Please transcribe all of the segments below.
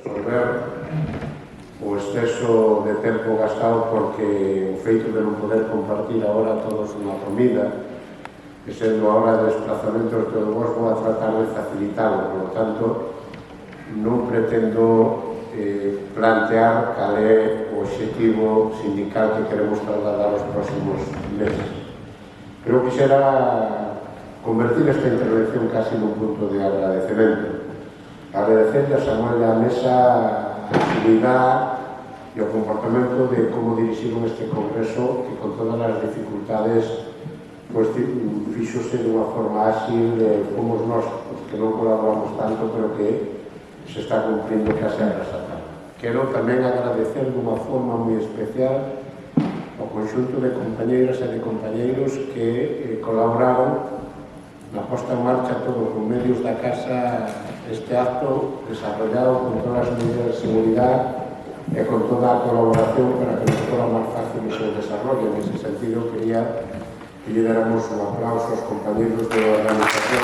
resolver o exceso de tempo gastado porque o feito de non poder compartir agora todos unha comida, que sendo a hora de desplazamentos que vos vou a tratar de facilitarlo, por lo tanto non pretendo plantear cal é o objetivo sindical que queremos trasladar os próximos meses. Pero quixera convertir esta intervención casi nun punto de agradecemento. Agradecerle a Samuel e a Mesa a actividade e o comportamento de como dirixiron este congreso que con todas as dificultades fixose dunha forma áxil, fomos nós os que non colaboramos tanto, pero que se está cumprindo case a resatar. Quero tamén agradecer dunha forma moi especial ao conxunto de compañeiras e de compañeiros que colaboraron na posta en marcha todos os medios da casa este acto desarrollado con todas as medidas de seguridade e con toda a colaboración para que nos fora máis fácil o seu desarrollo. En ese sentido, quería que lle déramos un aplauso aos compañeros de organización.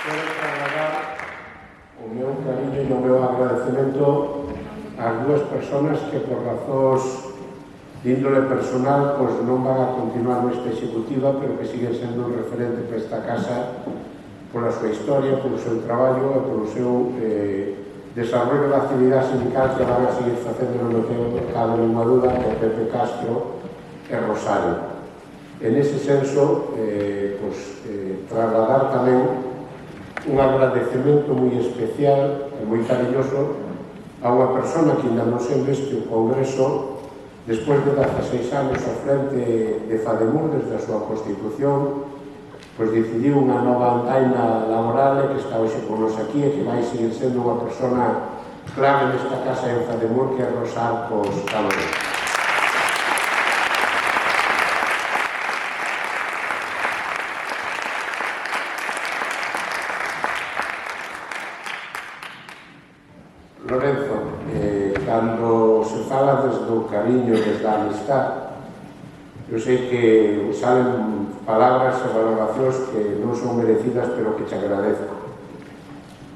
Quero trasladar o meu cariño e o meu agradecemento ás dúas persoas que por razóns de índole personal non van a continuar nesta executiva, pero que siguen sendo un referente para esta casa pola súa historia, polo seu traballo e polo seu desarrollo da actividade sindical que van a seguir facendo no que cabe nunha duda, que é Pepe Castro e Rosario. En ese senso, trasladar tamén un agradecemento moi especial e moi cariñoso a unha persona que ainda non sei neste congreso, despois de 16 anos ao frente de FADEMUR, desde a súa constitución, pois decidiu unha nova andaina laboral que está hoxe con nos aquí e que vai seguir sendo unha persona clave nesta casa en FADEMUR, que é Rosa Arcos Caloré. Lorenzo, cando se fala desde o cariño, desde a amistad, eu sei que salen palabras e valoracións que non son merecidas, pero que te agradezco.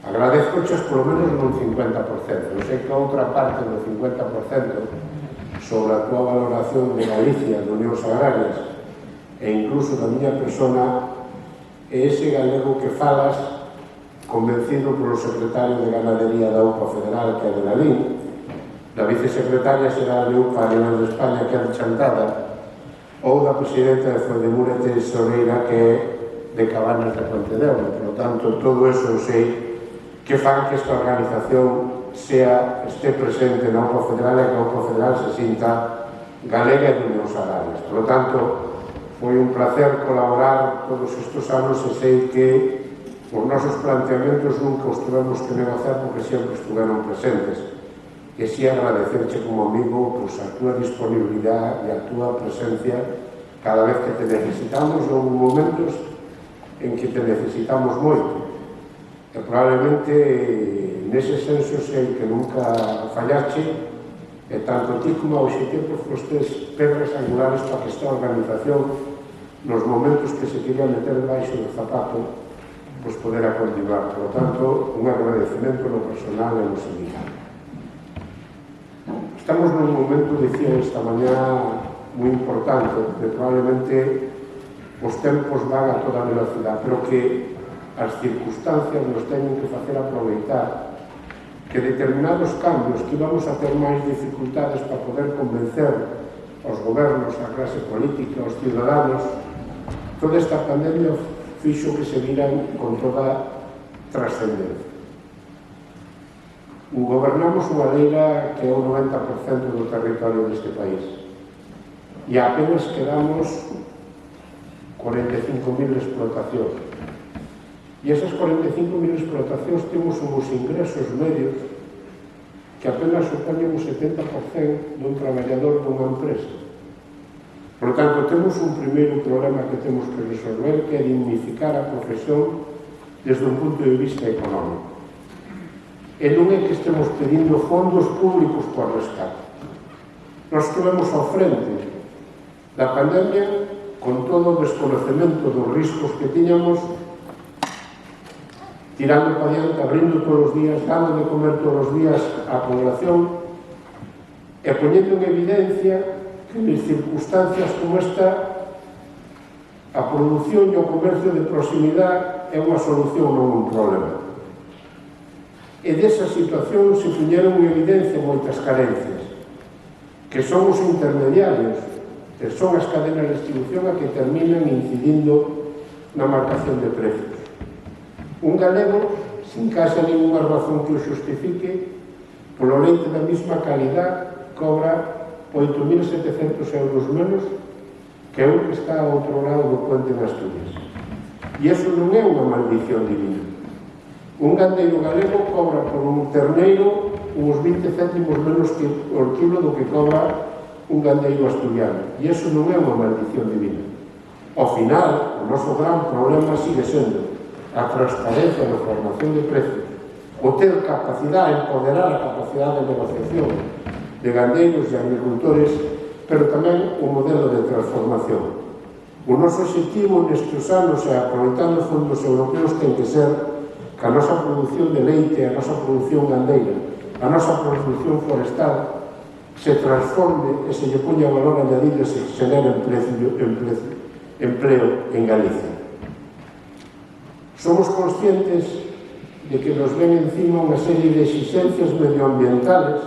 Agradezcoches polo menos nun 50%. Eu sei que a outra parte do 50% sobre a tua valoración de Galicia, de Unións Agrarias e incluso da miña persona, é ese galego que falas convencido polo secretario de Ganadería da UPA Federal, que é de Lalín, da vicesecretaria xeral de UPA a nivel de España, que é de Chantada, ou da presidenta de FADEMUR, Tesoreira, que é de Cabanas de Pontedeume. Por lo tanto, todo eso eu sei que fan que esta organización este presente na UPA Federal e que a UPA Federal se sinta galega e de Unións Agrarias. Por lo tanto, foi un placer colaborar todos estes anos e sei que os nosos planteamentos nunca os tivemos que negociar porque sempre estiveron presentes. E si agradecerche como amigo a túa disponibilidade e a túa presencia cada vez que te necesitamos, ou en momentos en que te necesitamos moito. E probablemente nese senso sei que nunca fallache, e tanto ti como ao Xetempo fostes pedras angulares para que esta organización, nos momentos que se quería meter debaixo do zapato, pois podera continuar. Por lo tanto, un agradecemento no personal e no sindical. Estamos nun momento, dicía esta mañá, moi importante, que probablemente os tempos van a toda velocidade, pero que as circunstancias nos teñen que facer aproveitar que determinados cambios que íbamos a ter máis dificultades para poder convencer aos gobernos, a clase política, aos ciudadanos, toda esta pandemia fixo que se viran con toda trascendencia. Gobernamos unha leira que é o 90% do territorio deste país e apenas quedamos 45.000 explotacións. E esas 45.000 explotacións temos uns ingresos medios que apenas supoñen o 70% dun traballador dunha empresa. Por tanto, temos un primeiro problema que temos que resolver, que é dignificar a profesión desde un punto de vista económico. E non é que estemos pedindo fondos públicos por rescate. Nós que vemos ao frente da pandemia con todo o desconocemento dos riscos que tiñamos, tirando para diante, abrindo todos os días, dando de comer todos os días á población e poñendo en evidencia que en circunstancias como esta a produción e o comercio de proximidade é unha solución, non un problema. E desa situación se puñeron en evidencia moitas carencias, que son os intermediarios, que son as cadenas de distribución a que terminan incidindo na marcación de precios. Un galego, sin case ninguna razón que o xustifique, polo leite da mesma calidad, cobra 8.700 euros menos que un que está ao outro lado do puente en Asturias. E iso non é unha maldición divina. Un gandeiro galego cobra por un terneiro uns 20 céntimos menos que o quilo do que cobra un gandeiro asturiano. E iso non é unha maldición divina. Ao final, o noso gran problema sigue sendo a transparencia na formación de precios, o ter capacidade, empoderar a capacidade de negociación de gandeiros e agricultores, pero tamén o modelo de transformación. O noso objetivo nestes anos e aproveitando fondos europeos ten que ser que a nosa produción de leite, a nosa produción gandeira, a nosa produción forestal se transforme e se lle poña valor añadido e se xenere empleo en Galicia. Somos conscientes de que nos ven encima unha serie de exigencias medioambientales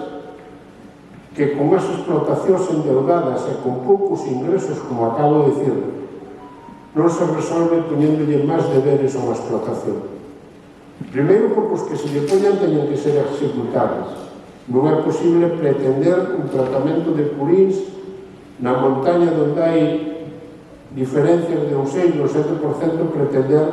que con as explotacións endeudadas e con poucos ingresos, como acabo de dicir, non se resolve poñéndolle máis deberes a unha explotación. Primeiro, porque os que se lle poñan teñen que ser executables. Non é posible pretender un tratamento de purins na montaña onde hai diferencias de un 6 ou 7% pretender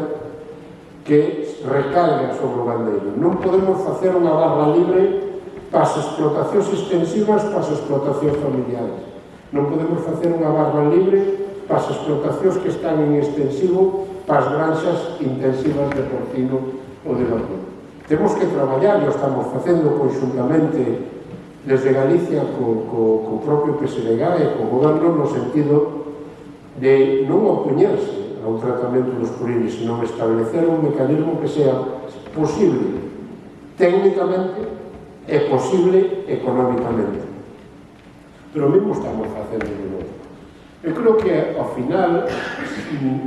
que recaiga sobre o gandeiro. Non podemos facer unha barra libre para as explotacións extensivas, para as explotacións familiares. Non podemos facer unha barra libre para as explotacións que están en extensivo, para as granxas intensivas de porcino ou de vacuno. Temos que traballar, e o estamos facendo conxuntamente desde Galicia co propio PSDG e co goberno no sentido de non opoñerse ao tratamento dos purines, senón establecer un mecanismo que sea posible técnicamente e posible económicamente. Pero mesmo estamos facendo de novo. Eu creo que, ao final,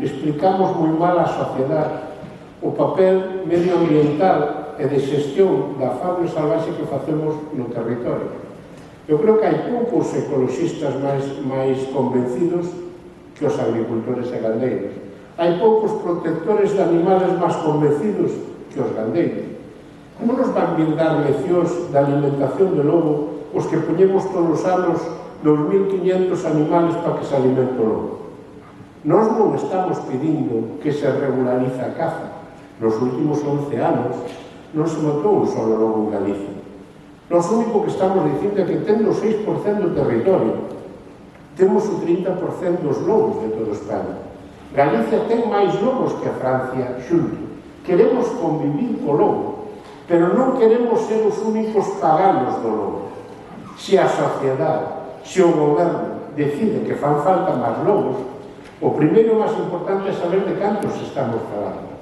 explicamos moi mal á sociedade o papel medioambiental e de xestión da fauna salvaxe que facemos no territorio. Eu creo que hai poucos ecologistas máis convencidos que os agricultores e gandeiros. Hai poucos protectores de animales máis convencidos que os gandeiros. Como nos van vir dar leccións da alimentación de lobo os que poñemos todos os anos 2.500 animales para que se alimente o lobo? Nós non estamos pedindo que se regularice a caza. Nos últimos 11 anos non se matou un solo lobo en Galicia. Nós único que estamos dicindo é que tendo o 6% do territorio, temos o 30% dos lobos de toda España. Galicia ten máis lobos que a Francia xunto. Queremos convivir co lobo, pero non queremos ser os únicos paganos do lobo. Se a sociedade, se o goberno decide que fan falta máis lobos, o primeiro máis importante é saber de cantos estamos falando.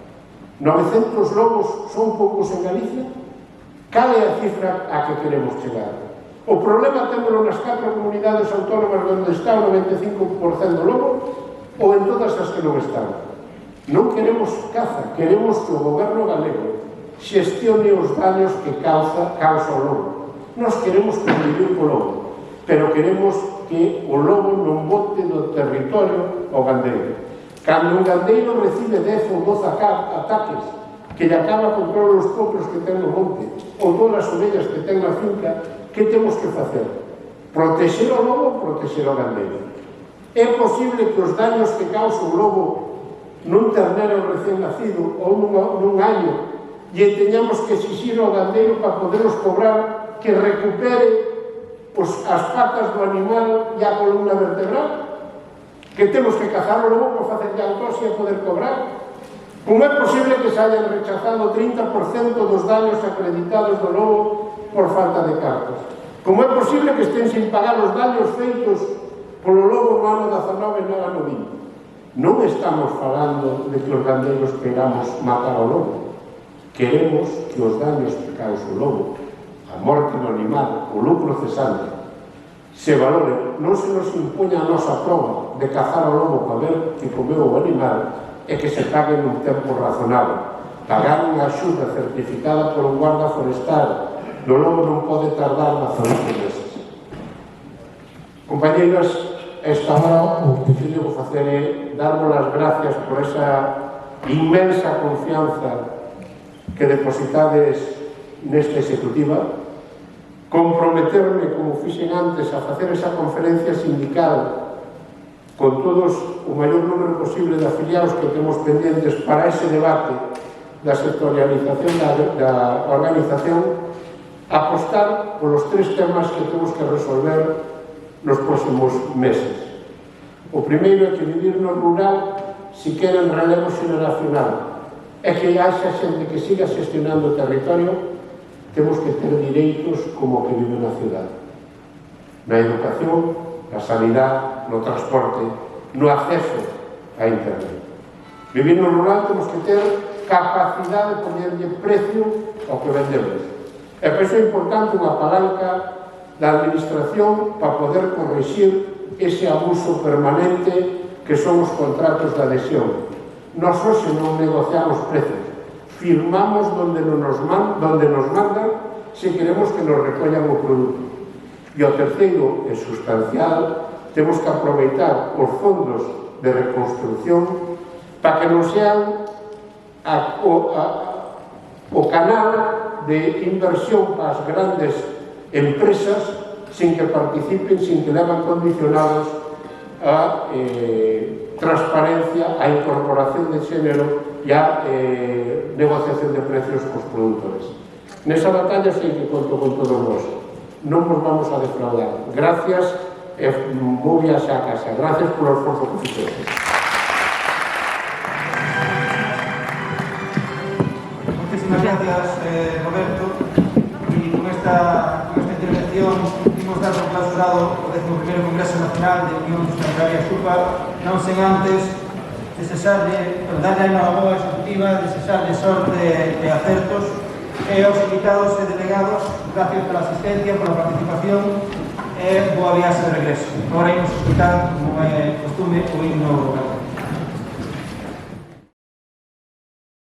900 lobos son poucos en Galicia? Cal é a cifra a que queremos chegar? O problema témolo nas 4 comunidades autónomas onde está o 95% do lobo ou en todas as que non están? Non queremos caza, queremos que o goberno galego xestione os daños que causa o lobo. Nós queremos convivir co lobo, pero queremos que o lobo non bote do territorio o gandeiro. Cando un gandeiro recibe 10 ou 12 ataques que lle acaba con todos os potros que ten no monte ou todas as ovellas que ten na finca, que temos que facer? Protexer o lobo ou protexer o gandeiro? É posible que os daños que causa o lobo nun ternero recén nacido ou nun año lle teñamos que exixir ao gandeiro para poderos cobrar que recupere as patas do animal e a columna vertebral? Que temos que cazar o lobo para facer a autopsia e poder cobrar? Como é posible que se hayan rechazado 30% dos daños acreditados do lobo por falta de cartas? Como é posible que estén sin pagar os daños feitos polo lobo no ano 19 e no ano 20? Non estamos falando de que os gandeiros queramos matar ao lobo. Queremos que os daños que causa o lobo, a morte do animal, o lucro cesante, se valore, non se nos impoña a nosa prova de cazar o lobo para ver que comeu o animal e que se pague nun tempo razonable. Pagar unha axuda certificada por un guarda forestal do lobo non pode tardar 12 meses. Compañeiras, esta hora o que teño que facer é darvos as gracias por esa inmensa confianza que depositades nesta executiva, comprometerme, como fixen antes, a facer esa conferencia sindical con todos o maior número posible de afiliados que temos pendentes para ese debate da sectorialización da organización, apostar polos 3 temas que temos que resolver nos próximos meses. O primeiro é que vivir no rural si queren relevo xeneracional é que haxa xente que siga xestionando o territorio. Temos que ter direitos como que vive na cidade, na educación, na sanidade, no transporte, no acceso a internet. Vivir no rural temos que ter capacidade de ponerlle precio ao que vendemos. E por iso é importante unha palanca da administración para poder corrixir ese abuso permanente que son os contratos de adhesión. Nós hoxe non negociamos precios, firmamos donde nos mandan se queremos que nos recollan o produto. E o terceiro, e sustancial, temos que aproveitar os fondos de reconstrucción para que non sean o canal de inversión para as grandes empresas sin que participen, sin que levan condicionados a transparencia, a incorporación de xénero e a negociación de precios cos produtores. Nesa batalla sei que conto con todos vos. Non vos vamos a defraudar. Gracias e vou viaxar a casa. Gracias polo esforzo que fixetes. Muchísimas gracias, Roberto. Y con esta intervención imos dar por clausurado o 11º Congreso Nacional de Unión Agraria Xupa, non sen antes darlle a enhoraboa executiva, desexarlle sorte e acertos, e aos invitados e delegados, gracias pola asistencia, pola participación e boa viaxe de regreso. Agora imos escutar, como é costume, o himno local.